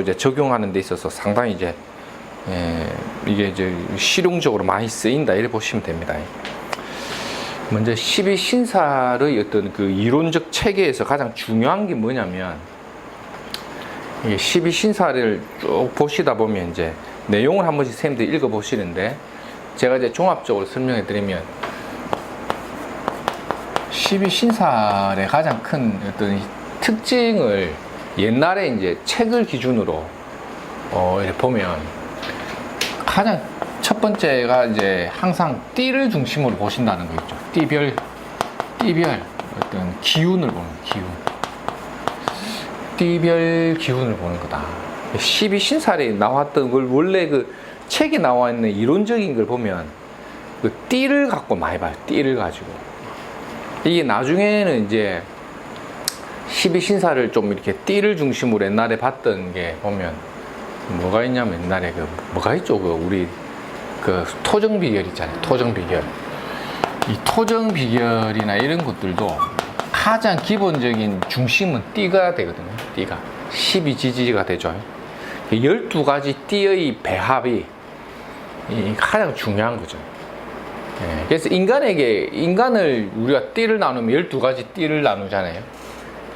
이제 적용하는 데 있어서 상당히 이제 이게 이제 실용적으로 많이 쓰인다 이렇게 보시면 됩니다. 먼저 12신살의 어떤 그 이론적 체계에서 가장 중요한 게 뭐냐면, 이게 12신살을 쭉 보시다 보면 이제 내용을 한 번씩 선생님들 읽어 보시는데, 제가 이제 종합적으로 설명해 드리면 12신살의 가장 큰 어떤 특징을 옛날에 이제 책을 기준으로 이렇게 보면, 가장 첫 번째가 이제 항상 띠를 중심으로 보신다는 거 있죠. 띠별 어떤 기운을 보는 기운. 띠별 기운을 보는 거다. 12신살에 나왔던 걸 원래 그 책에 나와 있는 이론적인 걸 보면 그 띠를 갖고 많이 봐요. 띠를 가지고. 이게 나중에는 이제 12신살을 좀 이렇게 띠를 중심으로 옛날에 봤던 게 보면 뭐가 있냐면, 옛날에 그 뭐가 있죠? 그 우리 그 토정 비결 있잖아요. 토정 비결. 이 토정 비결이나 이런 것들도 가장 기본적인 중심은 띠가 되거든요. 띠가 12지지가 되죠. 12가지 띠의 배합이 가장 중요한 거죠. 그래서 인간을 우리가 띠를 나누면 12가지 띠를 나누잖아요.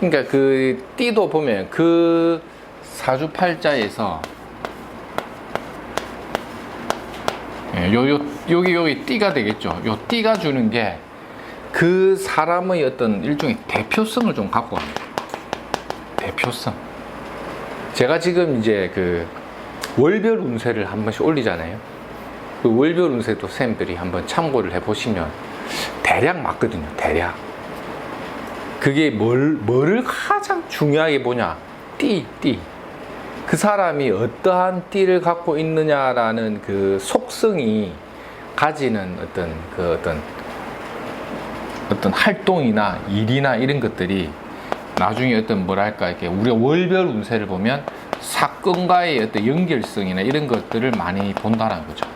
그러니까 그 띠도 보면 그 사주팔자에서 여기 띠가 되겠죠. 요 띠가 주는 게 그 사람의 어떤 일종의 대표성을 좀 갖고 갑니다. 대표성. 제가 지금 이제 그 월별 운세를 한 번씩 올리잖아요. 그 월별 운세도 쌤들이 한번 참고를 해 보시면 대략 맞거든요. 대략. 그게 뭐를 가장 중요하게 보냐? 띠. 그 사람이 어떠한 띠를 갖고 있느냐라는 그 속성이 가지는 어떤 활동이나 일이나 이런 것들이 나중에 어떤 뭐랄까, 이렇게 우리가 월별 운세를 보면 사건과의 어떤 연결성이나 이런 것들을 많이 본다는 거죠.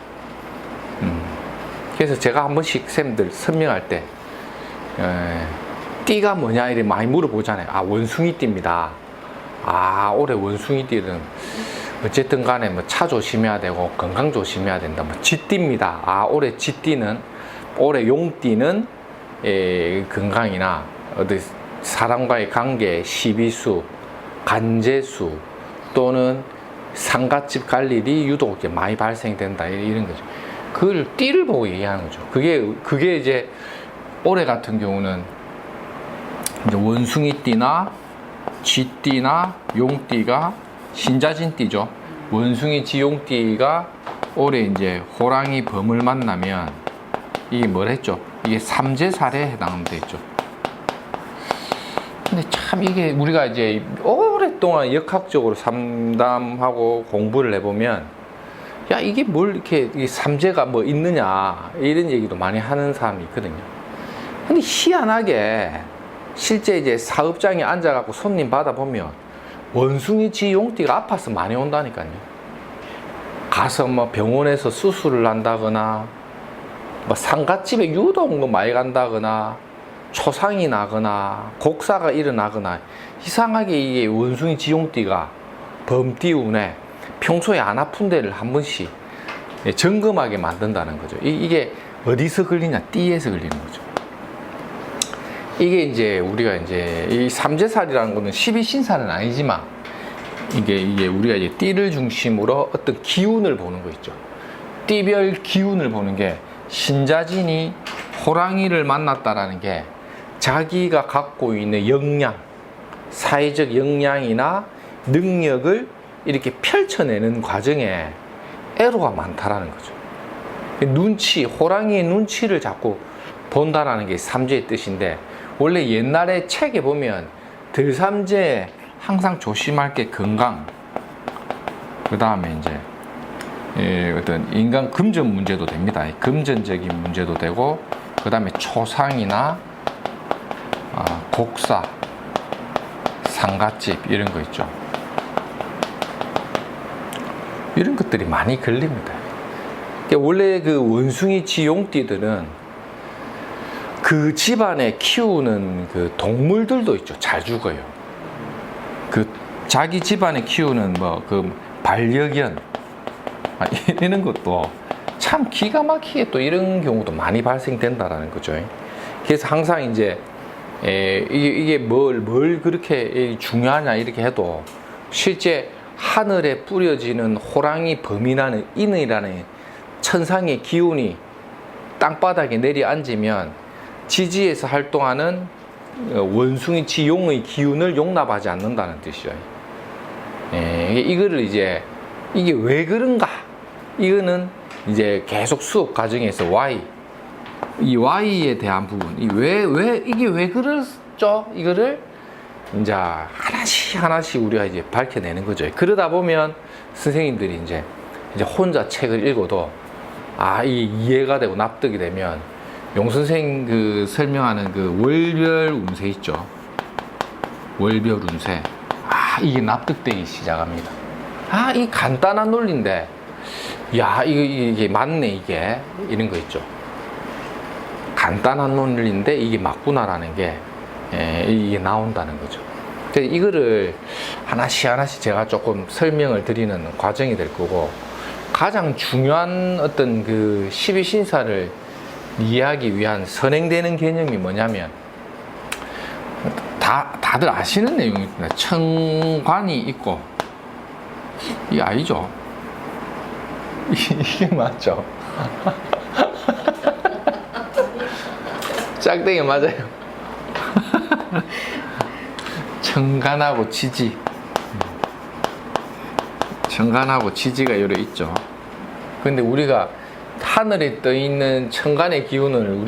그래서 제가 한 번씩 쌤들 설명할 때 띠가 뭐냐 이렇게 많이 물어보잖아요. 아, 원숭이 띠입니다. 아, 올해 원숭이 띠는 어쨌든 간에 뭐 차 조심해야 되고 건강 조심해야 된다. 뭐 쥐띠입니다. 아, 올해 쥐띠는, 올해 용띠는 건강이나 어디 사람과의 관계, 시비수, 간제수 또는 상갓집 갈 일이 유독 이렇게 많이 발생된다 이런 거죠. 그걸 띠를 보고 얘기하는 거죠. 그게 이제 올해 같은 경우는 이제 원숭이띠나 쥐띠나 용띠가 신자진띠죠. 원숭이, 쥐용띠가 올해 이제 호랑이, 범을 만나면 이게 뭘 했죠? 이게 삼재살에 해당돼 있죠. 근데 참 이게 우리가 이제 오랫동안 역학적으로 상담하고 공부를 해보면, 야, 이게 뭘 이렇게 삼재가 뭐 있느냐 이런 얘기도 많이 하는 사람이 있거든요. 근데 희한하게 실제 이제 사업장에 앉아갖고 손님 받아보면 원숭이, 쥐, 용띠가 아파서 많이 온다니까요. 가서 뭐 병원에서 수술을 한다거나, 뭐 상갓집에 유독 뭐 많이 간다거나, 초상이 나거나, 곡사가 일어나거나, 이상하게 이게 원숭이, 쥐, 용띠가 범띠운에 평소에 안 아픈 데를 한 번씩 점검하게 만든다는 거죠. 이게 어디서 걸리냐? 띠에서 걸리는 거죠. 이게 이제 우리가 이제 이 삼재살이라는 거는 12신살은 아니지만 이게 우리가 이제 띠를 중심으로 어떤 기운을 보는 거 있죠. 띠별 기운을 보는 게, 신자진이 호랑이를 만났다라는 게 자기가 갖고 있는 역량, 사회적 역량이나 능력을 이렇게 펼쳐내는 과정에 애로가 많다라는 거죠. 눈치, 호랑이의 눈치를 자꾸 본다라는 게 삼재의 뜻인데, 원래 옛날에 책에 보면 들삼재 항상 조심할 게 건강, 그 다음에 이제 어떤 인간 금전 문제도 됩니다. 금전적인 문제도 되고, 그 다음에 초상이나 곡사, 상갓집 이런 거 있죠. 이런 것들이 많이 걸립니다. 원래 그 원숭이, 쥐, 용띠들은 그 집안에 키우는 그 동물들도 있죠. 잘 죽어요. 그 자기 집안에 키우는 뭐 그 반려견 이런 것도 참 기가 막히게 또 이런 경우도 많이 발생된다라는 거죠. 그래서 항상 이제 이게 뭘 그렇게 중요하냐 이렇게 해도 실제 하늘에 뿌려지는 호랑이 범인하는 인이라는 천상의 기운이 땅바닥에 내려앉으면 지지에서 활동하는 원숭이 지용의 기운을 용납하지 않는다는 뜻이죠. 이거를 이제 이게 왜 그런가? 이거는 이제 계속 수업 과정에서 이 Y에 대한 부분, 이게 왜 그랬죠? 이거를 이제 하나씩 우리가 이제 밝혀내는 거죠. 그러다 보면 선생님들이 이제 혼자 책을 읽어도 이게 이해가 되고 납득이 되면 용 선생 그 설명하는 그 월별 운세 있죠. 월별 운세. 이게 납득되기 시작합니다. 이 간단한 논리인데, 이게 맞네, 이게. 이런 거 있죠. 간단한 논리인데, 이게 맞구나라는 게, 이게 나온다는 거죠. 이거를 하나씩 제가 조금 설명을 드리는 과정이 될 거고, 가장 중요한 어떤 그 12신사를 이해하기 위한 선행되는 개념이 뭐냐면, 다들 아시는 내용입니다. 천관이 있고, 이게 아니죠? 이게 맞죠? 짝대기 맞아요. 천간하고 지지. 천간하고 지지가 여러 있죠. 근데 우리가 하늘에 떠 있는 천간의 기운을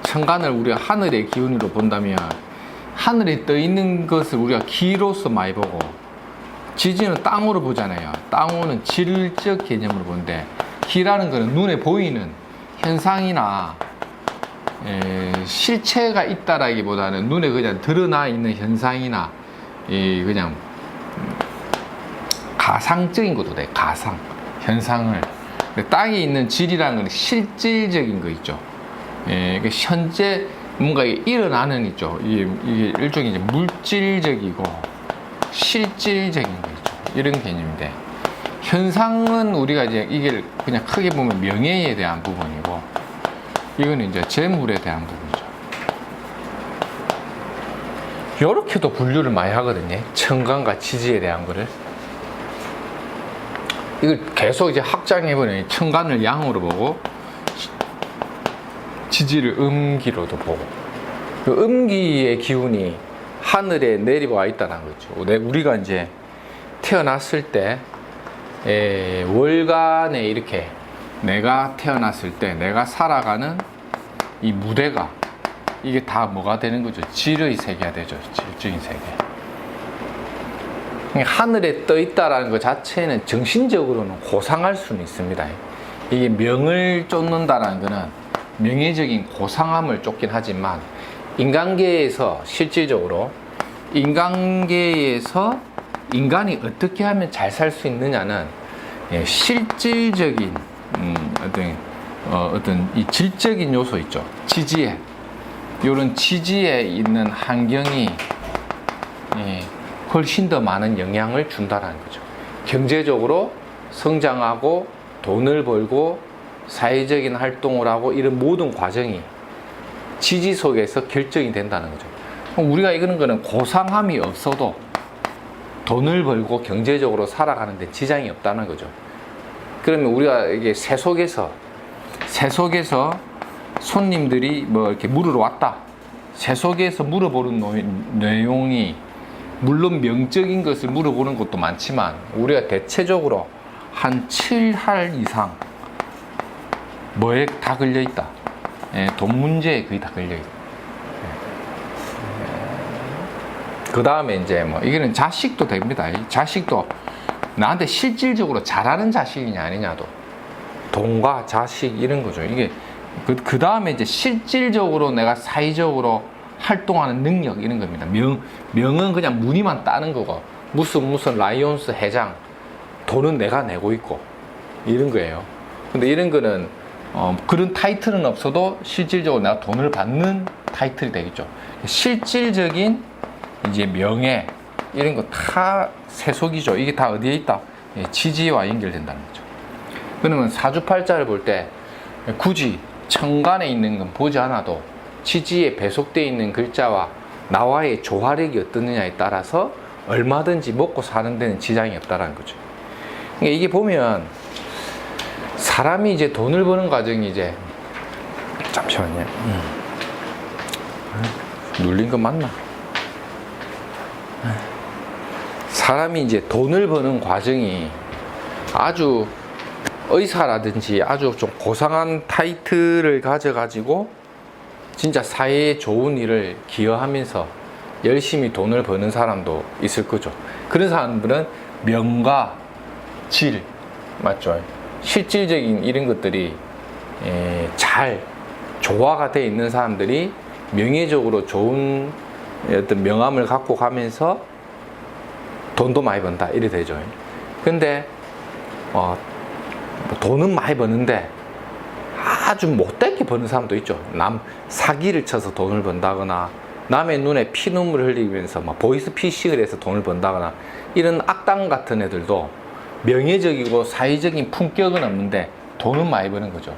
천간을 우리가 하늘의 기운으로 본다면 하늘에 떠 있는 것을 우리가 기로서 많이 보고 지지는 땅으로 보잖아요. 땅으로는 질적 개념으로 보는데 기라는 것은 눈에 보이는 현상이나 실체가 있다라기보다는 눈에 그냥 드러나 있는 현상이나 그냥 가상적인 것도 돼. 가상 현상을. 땅에 있는 질이라는 건 실질적인 거 있죠. 현재 뭔가 일어나는 있죠. 이게 일종의 이제 물질적이고 실질적인 거 있죠. 이런 개념인데 현상은 우리가 이제 이게 그냥 크게 보면 명예에 대한 부분이고 이거는 이제 재물에 대한 부분이죠. 이렇게도 분류를 많이 하거든요. 천간과 지지에 대한 거를. 이걸 계속 이제 확장해보니 천간을 양으로 보고 지지를 음기로도 보고 그 음기의 기운이 하늘에 내려와 있다는 거죠. 우리가 이제 태어났을 때 월간에 이렇게 내가 태어났을 때 내가 살아가는 이 무대가 이게 다 뭐가 되는 거죠? 질의 세계가 되죠. 질적인 세계. 하늘에 떠 있다라는 것 자체는 정신적으로는 고상할 수는 있습니다. 이게 명을 쫓는다라는 것은 명예적인 고상함을 쫓긴 하지만 인간계에서 실질적으로 인간계에서 인간이 어떻게 하면 잘 살 수 있느냐는 실질적인 어떤 이 질적인 요소 있죠. 지지에 이런 지지에 있는 환경이 훨씬 더 많은 영향을 준다라는 거죠. 경제적으로 성장하고 돈을 벌고 사회적인 활동을 하고 이런 모든 과정이 지지 속에서 결정이 된다는 거죠. 우리가 이거는 거는 고상함이 없어도 돈을 벌고 경제적으로 살아가는데 지장이 없다는 거죠. 그러면 우리가 이게 새 속에서 손님들이 뭐 이렇게 물으러 왔다. 새 속에서 물어보는 내용이 물론 명적인 것을 물어보는 것도 많지만 우리가 대체적으로 한 7할 이상 뭐에 다 걸려 있다. 돈 문제에 거의 다 걸려 있다. 그 다음에 이제 뭐 이거는 자식도 됩니다. 자식도 나한테 실질적으로 잘하는 자식이냐 아니냐도 돈과 자식 이런 거죠. 이게 그 다음에 이제 실질적으로 내가 사회적으로 활동하는 능력 이런 겁니다. 명은 그냥 무늬만 따는 거고 무슨 라이온스 회장 돈은 내가 내고 있고 이런 거예요. 근데 이런 거는 그런 타이틀은 없어도 실질적으로 내가 돈을 받는 타이틀이 되겠죠. 실질적인 이제 명예 이런 거 다 세속이죠. 이게 다 어디에 있다? 예, 지지와 연결된다는 거죠. 그러면 사주팔자를 볼 때 굳이 천간에 있는 건 보지 않아도 지지에 배속되어 있는 글자와 나와의 조화력이 어떠느냐에 따라서 얼마든지 먹고 사는 데는 지장이 없다는 거죠. 그러니까 이게 보면 사람이 이제 돈을 버는 과정이 이제 잠시만요. 눌린 거 맞나? 사람이 이제 돈을 버는 과정이 아주 의사라든지 아주 좀 고상한 타이틀을 가져가지고 진짜 사회에 좋은 일을 기여하면서 열심히 돈을 버는 사람도 있을 거죠. 그런 사람들은 명과 질, 맞죠? 실질적인 이런 것들이 잘 조화가 되어 있는 사람들이 명예적으로 좋은 어떤 명함을 갖고 가면서 돈도 많이 번다 이래 되죠. 근데 돈은 많이 버는데 아주 못되게 버는 사람도 있죠. 남 사기를 쳐서 돈을 번다거나 남의 눈에 피눈물을 흘리면서 막 보이스피싱을 해서 돈을 번다거나 이런 악당 같은 애들도 명예적이고 사회적인 품격은 없는데 돈은 많이 버는 거죠.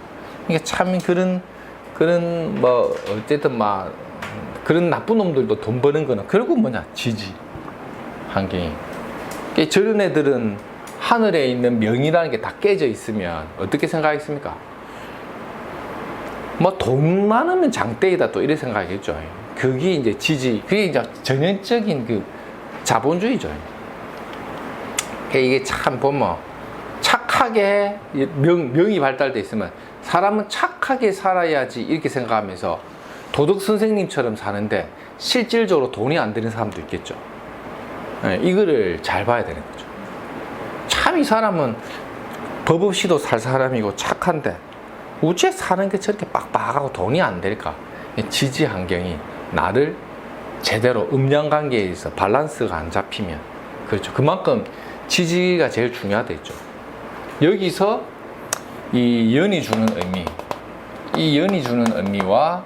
그러니까 참 그런 뭐 어쨌든 막 그런 나쁜 놈들도 돈 버는 거는 결국 뭐냐? 지지 환경이. 그러니까 저런 애들은 하늘에 있는 명이라는 게 다 깨져 있으면 어떻게 생각하겠습니까? 뭐 돈 많으면 장땡이다 또 이렇게 생각하겠죠. 그게 이제 지지, 그게 이제 전형적인 그 자본주의죠. 그러니까 이게 참 보면 착하게 명이 발달돼 있으면 사람은 착하게 살아야지 이렇게 생각하면서 도덕 선생님처럼 사는데 실질적으로 돈이 안 되는 사람도 있겠죠. 이거를 잘 봐야 되는 거죠. 참 이 사람은 법 없이도 살 사람이고 착한데 어째 사는 게 저렇게 빡빡하고 돈이 안 될까? 지지 환경이 나를 제대로 음양관계에서 밸런스가 안 잡히면 그렇죠. 그만큼 지지가 제일 중요하겠죠. 여기서 이 연이 주는 의미, 이 연이 주는 의미와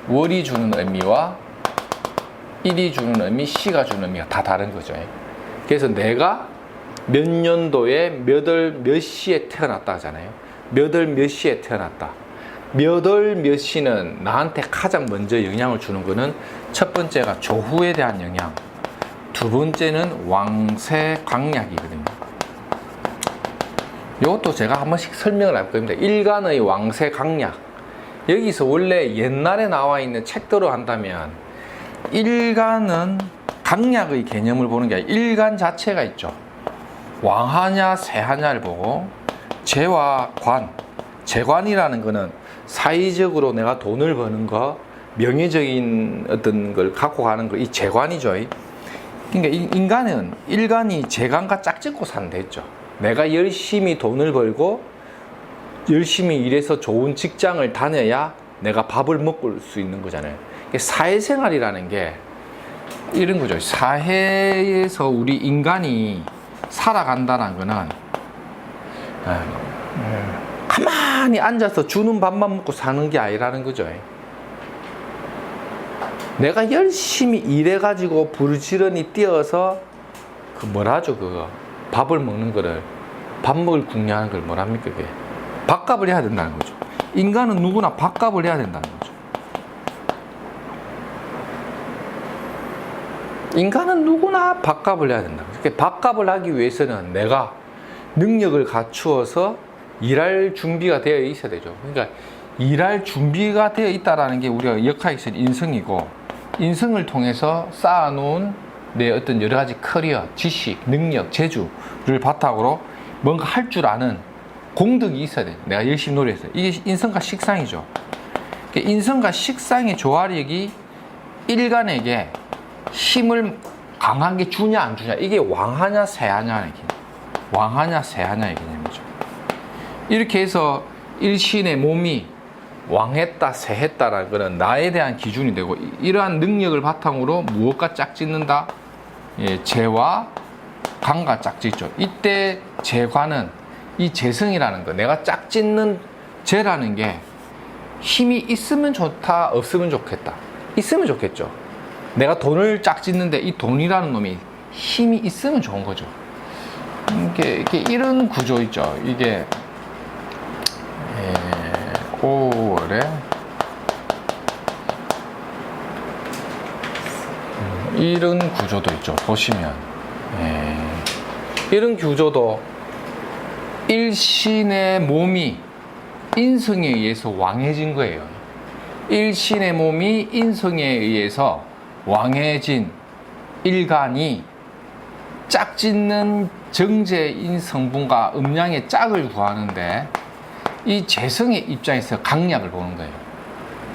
월이 주는 의미와 일이 주는 의미, 시가 주는 의미가 다 다른 거죠. 그래서 내가 몇 년도에 몇 월 몇 시에 태어났다 하잖아요. 몇 월 몇 시에 태어났다. 몇 월 몇 시는 나한테 가장 먼저 영향을 주는 거는 첫 번째가 조후에 대한 영향, 두 번째는 왕세 강약이거든요. 이것도 제가 한 번씩 설명을 할 겁니다. 일간의 왕세 강약. 여기서 원래 옛날에 나와 있는 책대로 한다면 일간은 강약의 개념을 보는 게 아니라 일간 자체가 있죠. 왕하냐 세하냐를 보고 재와 관, 재관이라는 거는 사회적으로 내가 돈을 버는 거, 명예적인 어떤 걸 갖고 가는 거, 이 재관이죠. 그러니까 인간은 일간이 재관과 짝짓고 산다 했죠. 내가 열심히 돈을 벌고 열심히 일해서 좋은 직장을 다녀야 내가 밥을 먹을 수 있는 거잖아요. 사회생활이라는 게 이런 거죠. 사회에서 우리 인간이 살아간다는 거는 가만히 앉아서 주는 밥만 먹고 사는 게 아니라는 거죠. 내가 열심히 일해가지고 부르지런히 뛰어서 그 뭐라죠 그거 밥을 먹는 거를 밥 먹을 궁리하는 걸 뭐랍니까 그게 밥값을 해야 된다는 거죠. 인간은 누구나 밥값을 해야 된다는 거죠. 인간은 누구나 밥값을 해야 된다. 그러니까 밥값을 하기 위해서는 내가 능력을 갖추어서 일할 준비가 되어 있어야 되죠. 그러니까 일할 준비가 되어 있다라는 게 우리가 역학에서 인성이고, 인성을 통해서 쌓아놓은 내 어떤 여러 가지 커리어, 지식, 능력, 재주를 바탕으로 뭔가 할 줄 아는 공덕이 있어야 돼. 내가 열심히 노력해서. 이게 인성과 식상이죠. 그러니까 인성과 식상의 조화력이 일간에게 힘을 강하게 주냐 안 주냐, 이게 왕하냐 세하냐의 개념, 왕하냐 세하냐의 개념이죠. 이렇게 해서 일신의 몸이 왕했다 세했다라는 것은 나에 대한 기준이 되고, 이러한 능력을 바탕으로 무엇과 짝짓는다? 예, 재와 관과 짝짓죠. 이때 재관은 이 재성이라는 거, 내가 짝짓는 재라는 게 힘이 있으면 좋다, 없으면 좋겠다. 있으면 좋겠죠. 내가 돈을 짝짓는데 이 돈이라는 놈이 힘이 있으면 좋은 거죠. 이게 이런 구조 있죠. 이게 5월에 이런 구조도 있죠. 보시면 이런 구조도 일신의 몸이 인성에 의해서 왕해진 거예요. 일신의 몸이 인성에 의해서 왕해진 일간이 짝짓는 정제인 성분과 음양의 짝을 구하는데 이 재성의 입장에서 강약을 보는 거예요.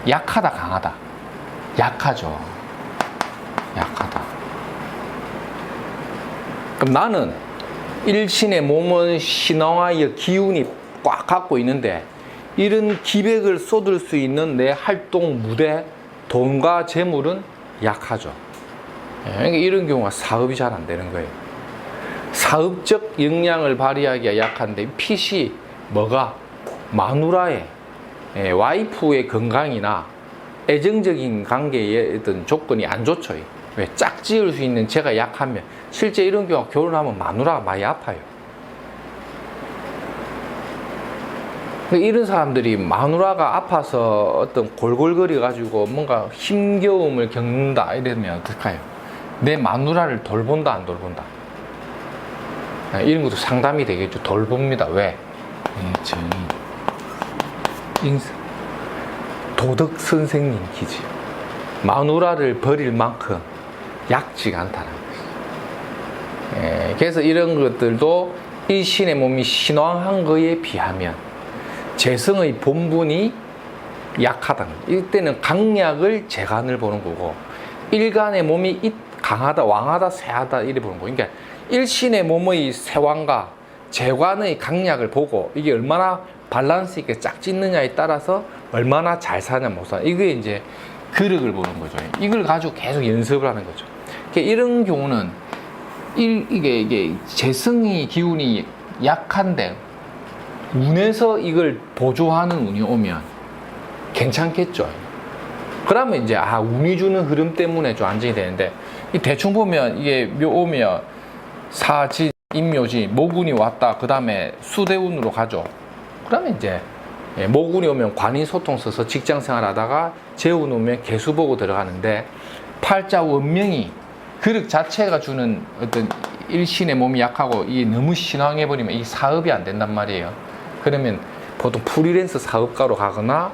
약하다, 강하다. 약하죠. 약하다. 그럼 나는 일신의 몸은 신왕하여 기운이 꽉 갖고 있는데 이런 기백을 쏟을 수 있는 내 활동 무대, 돈과 재물은 약하죠. 그러니까 이런 경우가 사업이 잘 안 되는 거예요. 사업적 역량을 발휘하기가 약한데 핏이 뭐가? 마누라의 와이프의 건강이나 애정적인 관계의 어떤 조건이 안 좋죠. 왜? 짝지을 수 있는 제가 약하면 실제 이런 경우가 결혼하면 마누라가 많이 아파요. 이런 사람들이 마누라가 아파서 어떤 골골거려 가지고 뭔가 힘겨움을 겪는다 이러면 어떡해요? 내 마누라를 돌본다 안 돌본다? 이런 것도 상담이 되겠죠. 돌봅니다. 왜? 정의, 인성, 도덕 선생님 기지. 마누라를 버릴 만큼 약지가 않다는 것이죠. 그래서 이런 것들도 일신의 몸이 신왕한 거에 비하면 재성의 본분이 약하다는 거죠. 이때는 강약을 재간을 보는 거고 일간의 몸이 강하다, 왕하다, 쇠하다 이래 보는 거예요. 그러니까 일신의 몸의 세왕과 재관의 강약을 보고 이게 얼마나 밸런스 있게 짝짓느냐에 따라서 얼마나 잘 사냐 못 사냐 이게 이제 그력을 보는 거죠. 이걸 가지고 계속 연습을 하는 거죠. 그러니까 이런 경우는 이게 재성의 기운이 약한데 운에서 이걸 보조하는 운이 오면 괜찮겠죠. 그러면 이제 운이 주는 흐름 때문에 좀 안정이 되는데 이 대충 보면 이게 묘 오면 사지 임묘지 모군이 왔다 그 다음에 수대운으로 가죠. 그러면 이제 모군이 오면 관인소통 써서 직장생활 하다가 재운 오면 개수 보고 들어가는데 팔자 원명이 그릇 자체가 주는 어떤 일신의 몸이 약하고 이게 너무 신왕해버리면 이 사업이 안 된단 말이에요. 그러면 보통 프리랜서 사업가로 가거나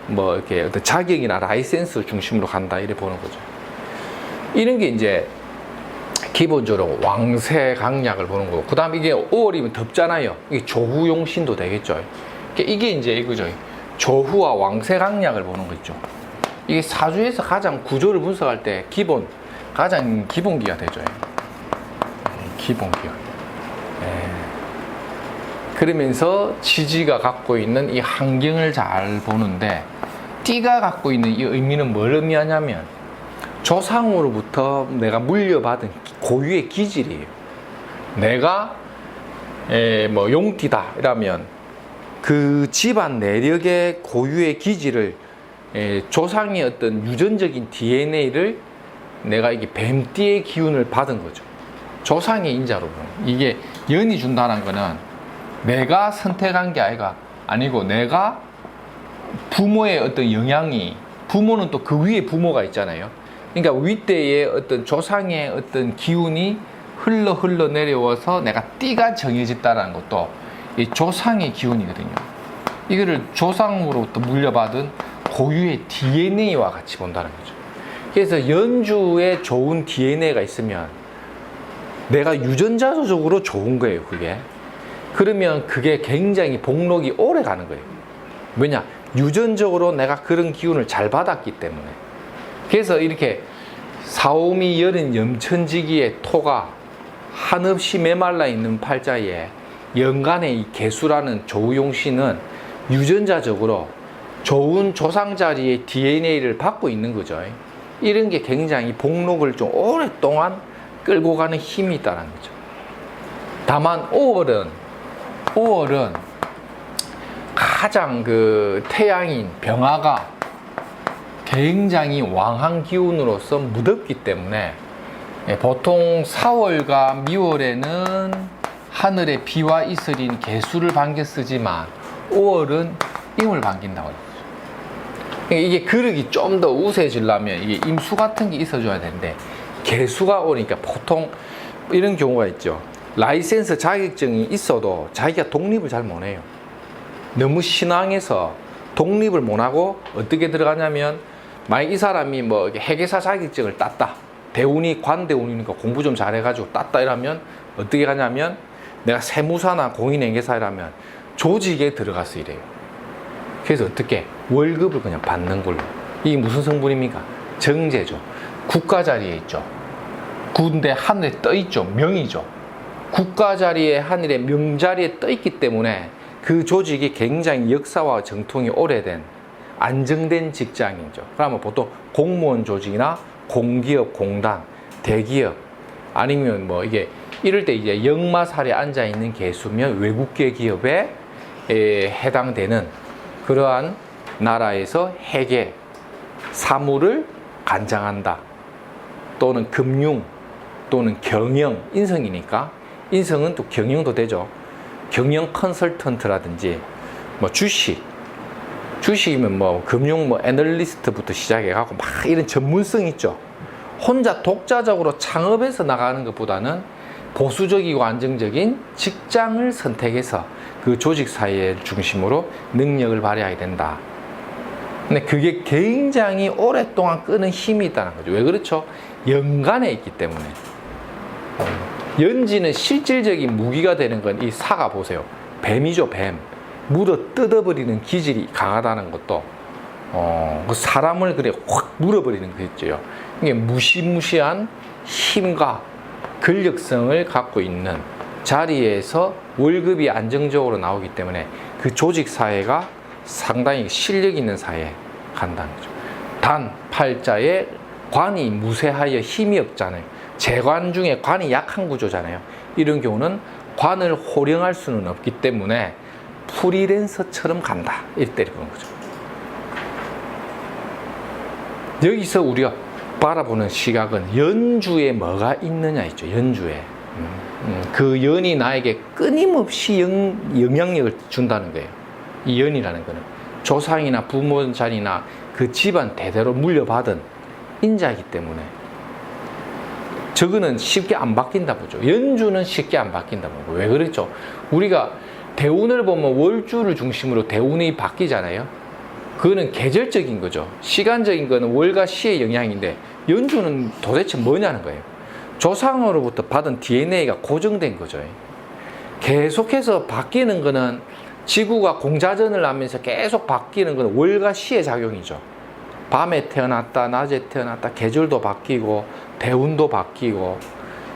뭐 이렇게 어떤 자격이나 라이센스 중심으로 간다 이래 보는 거죠. 이런 게 이제 기본적으로 왕세 강약을 보는 거고, 그 다음 이게 5월이면 덥잖아요. 이게 조후용신도 되겠죠. 이게 이제 이거죠. 조후와 왕세 강약을 보는 거 있죠. 이게 사주에서 가장 구조를 분석할 때 가장 기본기가 되죠. 기본기가. 그러면서 지지가 갖고 있는 이 환경을 잘 보는데, 띠가 갖고 있는 이 의미는 뭘 의미하냐면 조상으로부터 내가 물려받은 고유의 기질이에요. 내가 뭐 용띠다 이라면 그 집안 내력의 고유의 기질을 조상의 어떤 유전적인 DNA를 내가 이게 뱀띠의 기운을 받은 거죠. 조상의 인자로 이게 연이 준다는 거는 내가 선택한 게 아니고 내가 부모의 어떤 영향이, 부모는 또 그 위에 부모가 있잖아요. 그러니까 윗대의 어떤 조상의 어떤 기운이 흘러 내려와서 내가 띠가 정해졌다는 것도 이 조상의 기운이거든요. 이거를 조상으로부터 물려받은 고유의 DNA와 같이 본다는 거죠. 그래서 연주에 좋은 DNA가 있으면 내가 유전자적으로 좋은 거예요, 그게. 그러면 그게 굉장히 복록이 오래 가는 거예요. 왜냐? 유전적으로 내가 그런 기운을 잘 받았기 때문에. 그래서 이렇게 사오미 여린 염천지기의 토가 한없이 메말라 있는 팔자에 연간의 이 개수라는 조우용신은 유전자적으로 좋은 조상자리의 DNA를 받고 있는 거죠. 이런 게 굉장히 복록을 좀 오랫동안 끌고 가는 힘이 있다는 거죠. 다만 5월은 가장 그 태양인 병화가 굉장히 왕한 기운으로서 무덥기 때문에 보통 4월과 미월에는 하늘에 비와 이슬인 개수를 반겨 쓰지만 5월은 임을 반긴다고 해요. 이게 그릇이 좀 더 우세해지려면 이게 임수 같은 게 있어줘야 되는데 개수가 오니까 보통 이런 경우가 있죠. 라이센스 자격증이 있어도 자기가 독립을 잘 못해요. 너무 신앙해서 독립을 못하고 어떻게 들어가냐면 만약 이 사람이 뭐 회계사 자격증을 땄다. 대운이 관대운이니까 공부 좀 잘해가지고 땄다 이러면 어떻게 가냐면 내가 세무사나 공인회계사라면 조직에 들어가서 이래요. 그래서 어떻게 월급을 그냥 받는 걸로. 이게 무슨 성분입니까? 정제죠. 국가 자리에 있죠. 군대 하늘에 떠 있죠. 명이죠. 국가 자리에 하늘에 명자리에 떠 있기 때문에 그 조직이 굉장히 역사와 정통이 오래된 안정된 직장이죠. 그러면 보통 공무원 조직이나 공기업, 공단, 대기업 아니면 뭐 이게 이럴 때 이제 역마살에 앉아 있는 개수면 외국계 기업에 해당되는 그러한 나라에서 회계, 사무를 관장한다. 또는 금융, 또는 경영, 인성이니까 인성은 또 경영도 되죠. 경영 컨설턴트라든지 뭐 주식이면 뭐 금융 뭐 애널리스트부터 시작해갖고 막 이런 전문성 있죠. 혼자 독자적으로 창업해서 나가는 것보다는 보수적이고 안정적인 직장을 선택해서 그 조직 사회를 중심으로 능력을 발휘하게 된다. 근데 그게 굉장히 오랫동안 끄는 힘이 있다는 거죠. 왜 그렇죠? 연간에 있기 때문에. 연지는 실질적인 무기가 되는 건 이 사가 보세요. 뱀이죠, 뱀. 물어 뜯어버리는 기질이 강하다는 것도 그 사람을 그래 확 물어버리는 거 있죠. 이게 무시무시한 힘과 근력성을 갖고 있는 자리에서 월급이 안정적으로 나오기 때문에 그 조직 사회가 상당히 실력 있는 사회에 간다는 거죠. 단 팔자에 관이 무쇠하여 힘이 없잖아요. 재관 중에 관이 약한 구조잖아요. 이런 경우는 관을 호령할 수는 없기 때문에 프리랜서처럼 간다. 이때 그런 거죠. 여기서 우리가 바라보는 시각은 연주에 뭐가 있느냐 있죠. 연주에. 그 연이 나에게 끊임없이 영향력을 준다는 거예요. 이 연이라는 거는 조상이나 부모 자리나 그 집안 대대로 물려받은 인자이기 때문에 저거는 쉽게 안 바뀐다 보죠. 연주는 쉽게 안 바뀐다 보고. 왜 그랬죠? 우리가 대운을 보면 월주를 중심으로 대운이 바뀌잖아요. 그거는 계절적인 거죠. 시간적인 거는 월과 시의 영향인데 연주는 도대체 뭐냐는 거예요. 조상으로부터 받은 DNA가 고정된 거죠. 계속해서 바뀌는 거는 지구가 공자전을 하면서 계속 바뀌는 거는 월과 시의 작용이죠. 밤에 태어났다, 낮에 태어났다, 계절도 바뀌고 대운도 바뀌고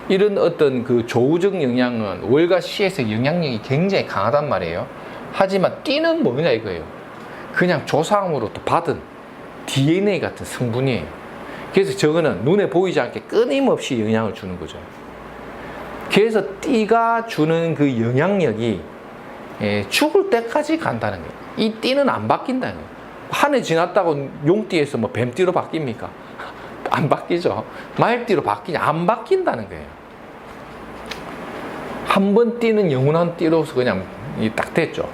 이런 어떤 그 조우적 영향은 월과 시에서 영향력이 굉장히 강하단 말이에요. 하지만 띠는 뭐냐 이거예요. 그냥 조상으로부터 받은 DNA 같은 성분이에요. 그래서 저거는 눈에 보이지 않게 끊임없이 영향을 주는 거죠. 그래서 띠가 주는 그 영향력이 죽을 때까지 간다는 거예요. 이 띠는 안 바뀐다는 거예요. 한 해 지났다고 용띠에서 뭐 뱀띠로 바뀝니까? 안 바뀌죠. 말띠로 바뀌냐? 안 바뀐다는 거예요. 한 번 띠는 영원한 띠로서 그냥 딱 됐죠.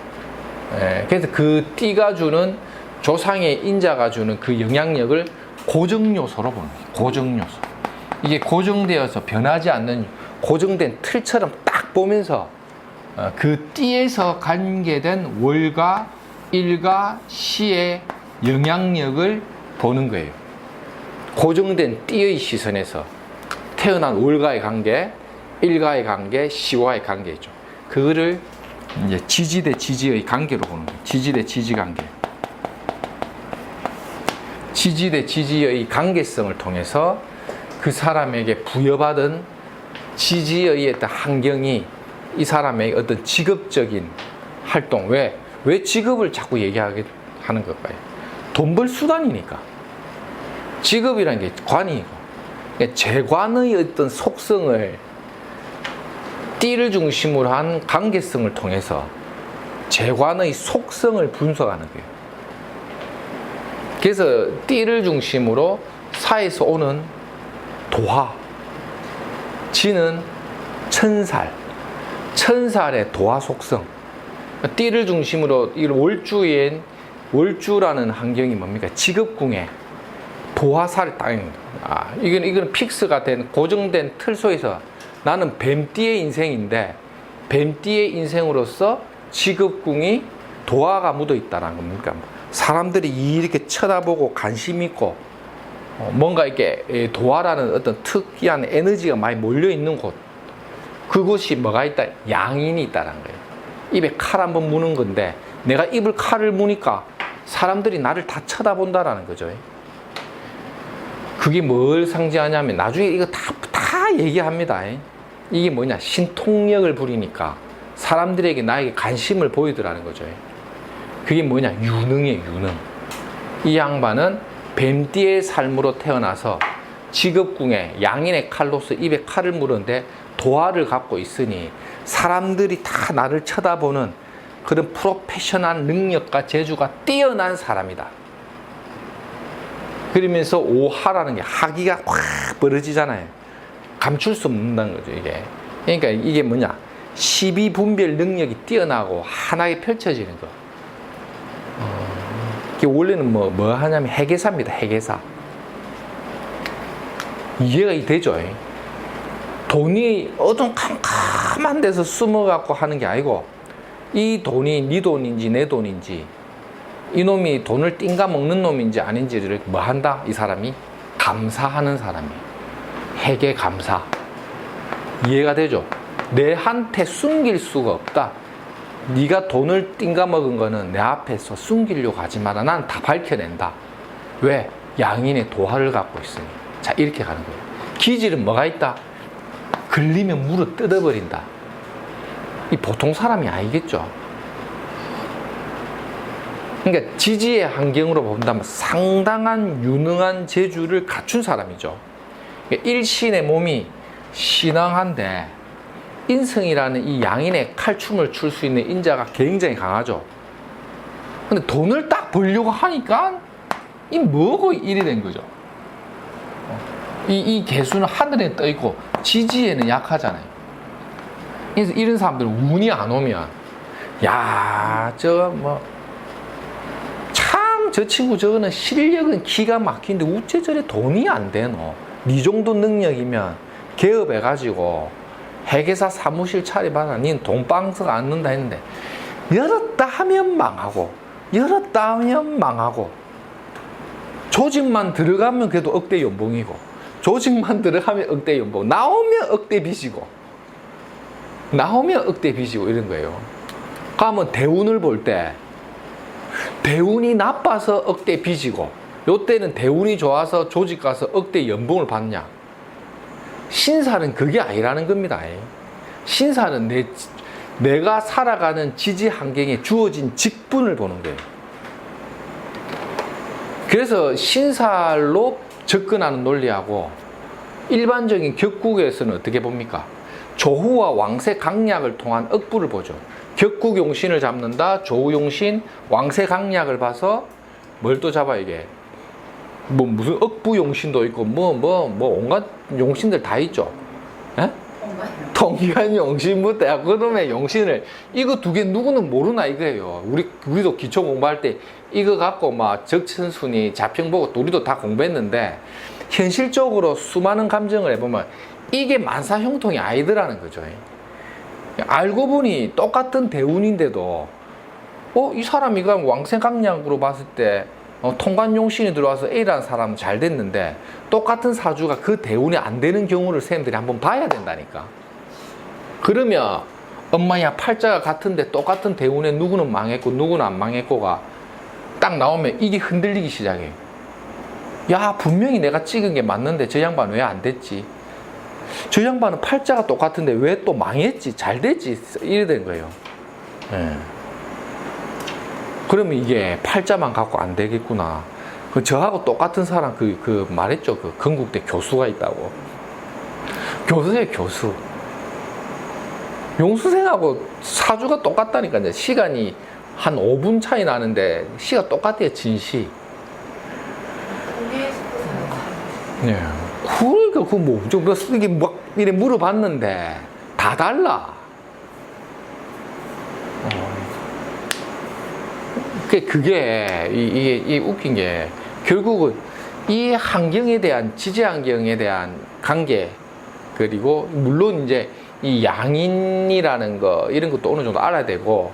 그래서 그 띠가 주는 조상의 인자가 주는 그 영향력을 고정요소로 보는 거예요. 고정요소. 이게 고정되어서 변하지 않는 고정된 틀처럼 딱 보면서 그 띠에서 관계된 월과 일과 시의 영향력을 보는 거예요. 고정된 띠의 시선에서 태어난 월과의 관계, 일과의 관계, 시와의 관계죠. 그거를 이제 지지 대 지지의 관계로 보는 거예요. 지지 대 지지 관계. 지지 대 지지의 관계성을 통해서 그 사람에게 부여받은 지지의 어떤 환경이 이 사람의 어떤 직업적인 활동, 왜 직업을 자꾸 얘기하게 하는 걸까요? 돈 벌 수단이니까. 직업이라는 게 관이고, 그러니까 재관의 어떤 속성을 띠를 중심으로 한 관계성을 통해서 재관의 속성을 분석하는 거예요. 그래서 띠를 중심으로 사에서 오는 도화, 지는 천살, 천살의 도화 속성. 띠를 중심으로 이 월주라는 환경이 뭡니까? 직업궁에 도화살이 땅입니다. 이건 픽스가 된 고정된 틀 속에서 나는 뱀띠의 인생인데 뱀띠의 인생으로서 직업궁이 도화가 묻어 있다는 겁니까? 사람들이 이렇게 쳐다보고 관심 있고 뭔가 이렇게 도화라는 어떤 특이한 에너지가 많이 몰려 있는 곳, 그곳이 뭐가 있다? 양인이 있다는 거예요. 입에 칼 한번 무는 건데 내가 입을 칼을 무니까 사람들이 나를 다 쳐다본다라는 거죠. 그게 뭘 상징하냐면 나중에 이거 다 얘기합니다. 이게 뭐냐? 신통력을 부리니까 사람들에게 나에게 관심을 보이더라는 거죠. 그게 뭐냐? 유능이에요, 유능. 이 양반은 뱀띠의 삶으로 태어나서 직업궁에 양인의 칼로서 입에 칼을 물었는데 도화를 갖고 있으니 사람들이 다 나를 쳐다보는 그런 프로페셔널 능력과 재주가 뛰어난 사람이다. 그러면서 오하라는 게 하기가 확 벌어지잖아요. 감출 수 없는다는 거죠, 이게. 그러니까 이게 뭐냐? 시비분별 능력이 뛰어나고 하나에 펼쳐지는 거. 이게 원래는 뭐 하냐면 해계사입니다, 해계사. 이해가 되죠? 돈이 어떤 캄캄한 데서 숨어갖고 하는 게 아니고, 이 돈이 네 돈인지 내 돈인지, 이놈이 돈을 띵가 먹는 놈인지 아닌지를 뭐 한다? 이 사람이 감사하는 사람이에요. 해계 감사. 이해가 되죠? 내한테 숨길 수가 없다. 네가 돈을 띵가 먹은 거는 내 앞에서 숨기려고 하지 마라. 난 다 밝혀낸다. 왜? 양인의 도화를 갖고 있으니. 자, 이렇게 가는 거예요. 기질은 뭐가 있다? 걸리면 물어 뜯어버린다. 이 보통 사람이 아니겠죠. 그러니까 지지의 환경으로 본다면 상당한 유능한 재주를 갖춘 사람이죠. 그러니까 일신의 몸이 신앙한데 인성이라는 이 양인의 칼춤을 출 수 있는 인자가 굉장히 강하죠. 근데 돈을 딱 벌려고 하니까 이 뭐고 일이 된 거죠. 이 개수는 하늘에 떠 있고 지지에는 약하잖아요. 그래서 이런 사람들은 운이 안 오면 저 친구 저거는 실력은 기가 막히는데 우째 저래 돈이 안 되노. 네 정도 능력이면 개업해가지고 회계사 사무실 차려봐라. 니는 돈방석 안 넣는다 했는데 열었다 하면 망하고 열었다 하면 망하고 조직만 들어가면 그래도 억대 연봉이고 조직만 들어가면 억대 연봉 나오면 억대 빚이고 나오면 억대 빚이고 이런 거예요. 그러면 대운을 볼 때 대운이 나빠서 억대 빚이고 요때는 대운이 좋아서 조직 가서 억대 연봉을 받냐. 신살은 그게 아니라는 겁니다. 신살은 내가 살아가는 지지 환경에 주어진 직분을 보는 거예요. 그래서 신살로 접근하는 논리하고 일반적인 격국에서는 어떻게 봅니까? 조후와 왕세 강약을 통한 억부를 보죠. 격국용신을 잡는다. 조후용신, 왕세 강약을 봐서 뭘 또 잡아 이게? 무슨 억부용신도 있고 온갖 용신들 다 있죠. 예? 통관용신부터 그놈의 용신을 이거 두 개 누구는 모르나 이거예요. 우리도 기초 공부할 때 이거 갖고 막 적천순위 자평 보고 우리도 다 공부했는데 현실적으로 수많은 감정을 해보면 이게 만사형통이 아니더라는 거죠. 알고 보니 똑같은 대운인데도 이 사람 이거 왕생강약으로 봤을 때 통관용신이 들어와서 A라는 사람은 잘 됐는데 똑같은 사주가 그 대운이 안 되는 경우를 선생님들이 한번 봐야 된다니까. 그러면 엄마야 팔자가 같은데 똑같은 대운에 누구는 망했고 누구는 안 망했고가 딱 나오면 이게 흔들리기 시작해요. 야 분명히 내가 찍은 게 맞는데 저 양반 왜 안 됐지? 저 양반은 팔자가 똑같은데 왜 또 망했지? 잘 됐지? 이래 된 거예요. 그러면 이게 팔자만 갖고 안 되겠구나. 저하고 똑같은 사람 말했죠. 그 건국대 교수가 있다고. 교수예요, 교수. 용수생하고 사주가 똑같다니까. 이제 시간이 한 5분 차이 나는데 시가 똑같아요, 진시. 네. 그러니까 그 뭐, 이게 막 이래 물어봤는데 다 달라. 그게 이게 웃긴 게 결국은 이 환경에 대한 지지 환경에 대한 관계, 그리고 물론 이제 이 양인이라는 거 이런 것도 어느 정도 알아야 되고,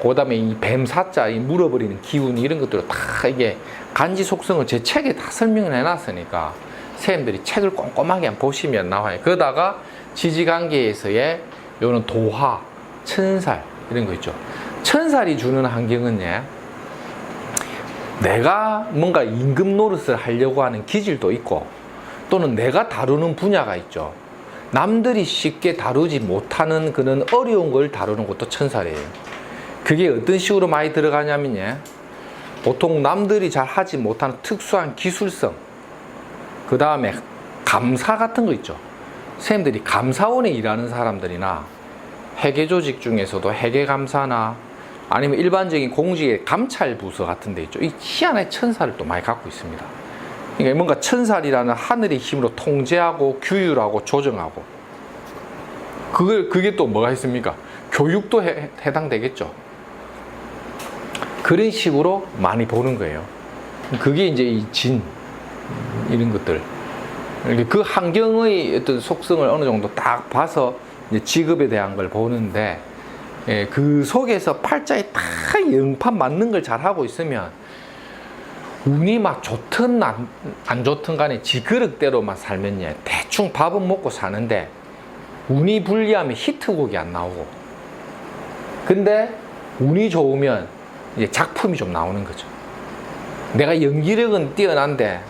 그다음에 이 뱀사자 이 물어버리는 기운 이런 것들을 다 이게 간지 속성을 제 책에 다 설명을 해놨으니까 선생님들이 책을 꼼꼼하게 한번 보시면 나와요. 그러다가 지지관계에서의 요런 도화, 천살 이런 거 있죠. 천살이 주는 환경은요, 내가 뭔가 임금 노릇을 하려고 하는 기질도 있고, 또는 내가 다루는 분야가 있죠. 남들이 쉽게 다루지 못하는 그런 어려운 걸 다루는 것도 천살이에요. 그게 어떤 식으로 많이 들어가냐면요, 보통 남들이 잘 하지 못하는 특수한 기술성, 그 다음에 감사 같은 거 있죠. 선생님들이 감사원에 일하는 사람들이나 회계조직 중에서도 회계감사나 아니면 일반적인 공직의 감찰부서 같은 데 있죠. 이 희한한 천살을 또 많이 갖고 있습니다. 그러니까 뭔가 천살이라는 하늘의 힘으로 통제하고 규율하고 조정하고, 그게 또 뭐가 있습니까? 교육도 해당되겠죠. 그런 식으로 많이 보는 거예요. 그게 이제 이 진 이런 것들, 그 환경의 어떤 속성을 어느 정도 딱 봐서 이제 직업에 대한 걸 보는데, 예, 그 속에서 팔자에 다 영판 맞는 걸 잘 하고 있으면 운이 막 좋든 안 좋든 간에 지 그릇대로만 살면요, 대충 밥은 먹고 사는데 운이 불리하면 히트곡이 안 나오고, 근데 운이 좋으면 이제 작품이 좀 나오는 거죠. 내가 연기력은 뛰어난데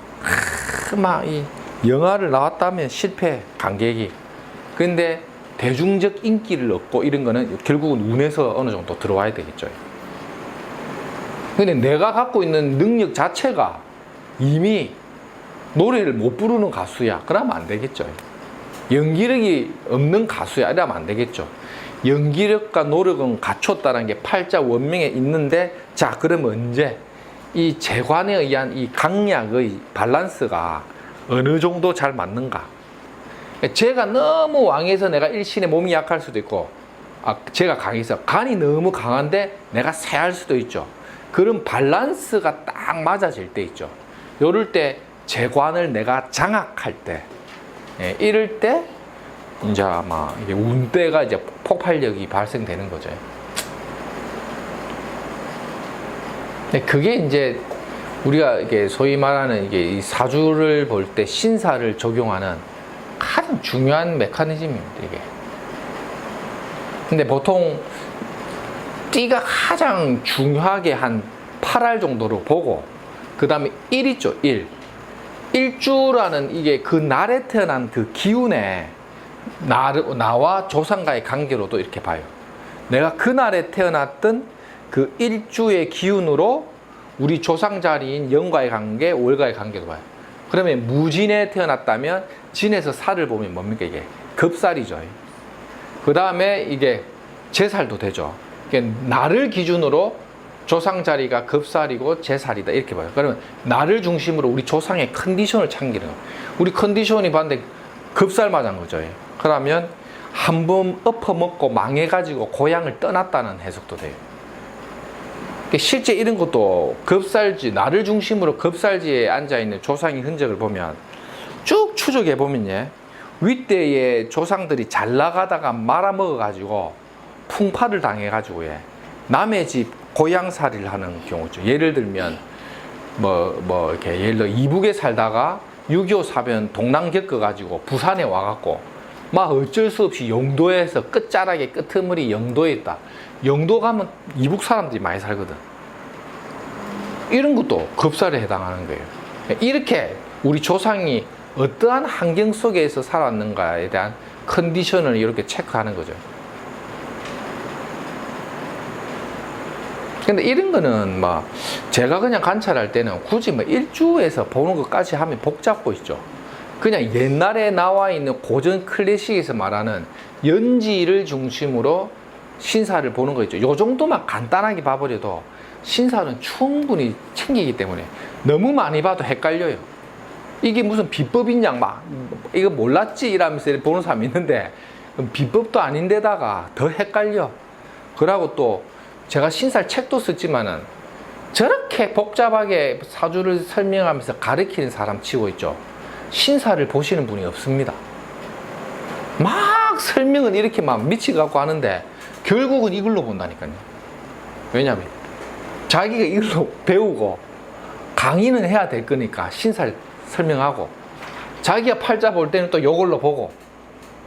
막 이 영화를 나왔다면 실패, 관객이. 근데 대중적 인기를 얻고 이런 거는 결국은 운에서 어느 정도 들어와야 되겠죠. 근데 내가 갖고 있는 능력 자체가 이미 노래를 못 부르는 가수야, 그러면 안 되겠죠. 연기력이 없는 가수야, 이러면 안 되겠죠. 연기력과 노력은 갖췄다는 게 팔자 원명에 있는데, 자, 그러면 언제 이 재관에 의한 이 강약의 밸런스가 어느 정도 잘 맞는가? 제가 너무 왕해서 내가 일신에 몸이 약할 수도 있고, 제가 강해서 간이 너무 강한데 내가 쇠할 수도 있죠. 그런 밸런스가 딱 맞아질 때 있죠. 이럴 때 재관을 내가 장악할 때, 예, 이럴 때 이제 아마 이게 운대가 이제 폭발력이 발생되는 거죠. 그게 이제 우리가 이게 소위 말하는 이게 이 사주를 볼 때 신사를 적용하는 가장 중요한 메커니즘입니다, 이게. 근데 보통 띠가 가장 중요하게 한 8할 정도로 보고, 그 다음에 1 있죠, 1. 일주라는 이게 그 날에 태어난 그 기운에 나와 조상과의 관계로도 이렇게 봐요. 내가 그날에 태어났던 그 일주의 기운으로 우리 조상 자리인 영과의 관계, 월과의 관계도 봐요. 그러면 무진에 태어났다면 진에서 살을 보면 뭡니까? 이게 겁살이죠. 그 다음에 이게 제살도 되죠. 나를 기준으로 조상 자리가 겁살이고 제살이다, 이렇게 봐요. 그러면 나를 중심으로 우리 조상의 컨디션을 챙기는 거예요. 우리 컨디션이 봤는데 겁살 맞은 거죠. 그러면 한번 엎어먹고 망해가지고 고향을 떠났다는 해석도 돼요. 실제 이런 것도 겁살지, 나를 중심으로 겁살지에 앉아있는 조상의 흔적을 보면 쭉 추적해보면요, 윗대의 조상들이 잘 나가다가 말아먹어가지고 풍파를 당해가지고 남의 집 고향살이를 하는 경우죠. 예를 들면 이렇게 예를 들어 이북에 살다가 6.25 사변 동남 겪어가지고 부산에 와갖고 막 어쩔 수 없이 영도에서 끝자락에 끄트머리 영도에 있다. 영도 가면 이북 사람들이 많이 살거든. 이런 것도 겁살에 해당하는 거예요. 이렇게 우리 조상이 어떠한 환경 속에서 살았는가에 대한 컨디션을 이렇게 체크하는 거죠. 근데 이런 거는 뭐 제가 그냥 관찰할 때는 굳이 뭐 일주에서 보는 것까지 하면 복잡고 있죠. 그냥 옛날에 나와 있는 고전 클래식에서 말하는 연지를 중심으로 신사를 보는 거 있죠. 요 정도만 간단하게 봐버려도 신사는 충분히 챙기기 때문에 너무 많이 봐도 헷갈려요. 이게 무슨 비법인 양 막 이거 몰랐지 이러면서 보는 사람이 있는데 비법도 아닌데다가 더 헷갈려. 그러고 또 제가 신살 책도 썼지만은 저렇게 복잡하게 사주를 설명하면서 가르치는 사람 치고 있죠. 신사를 보시는 분이 없습니다. 막 설명은 이렇게 막 미치갖고 하는데 결국은 이걸로 본다니까요. 왜냐면 자기가 이걸로 배우고 강의는 해야 될 거니까 신사를 설명하고 자기가 팔자 볼 때는 또 이걸로 보고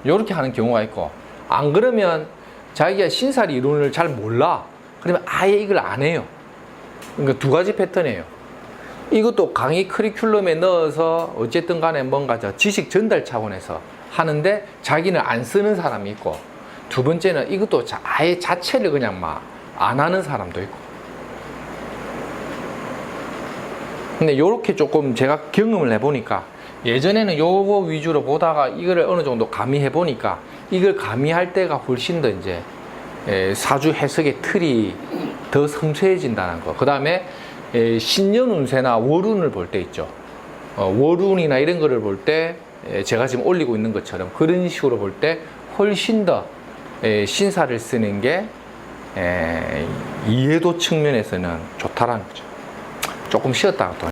이렇게 하는 경우가 있고 안 그러면 자기가 신살 이론을 잘 몰라. 그러면 아예 이걸 안 해요. 그러니까 두 가지 패턴이에요. 이것도 강의 커리큘럼에 넣어서 어쨌든 간에 뭔가 저 지식 전달 차원에서 하는데 자기는 안 쓰는 사람이 있고 두 번째는 이것도 아예 자체를 그냥 막 안 하는 사람도 있고. 근데 이렇게 조금 제가 경험을 해보니까 예전에는 요거 위주로 보다가 이거를 어느 정도 가미해 보니까 이걸 가미할 때가 훨씬 더 이제 사주 해석의 틀이 더 성숙해진다는 거. 그 다음에 신년 운세나 월운을 볼 때 있죠. 월운이나 이런 거를 볼 때 제가 지금 올리고 있는 것처럼 그런 식으로 볼 때 훨씬 더 신사를 쓰는 게 이해도 측면에서는 좋다라는 거죠. 조금 쉬었다가 또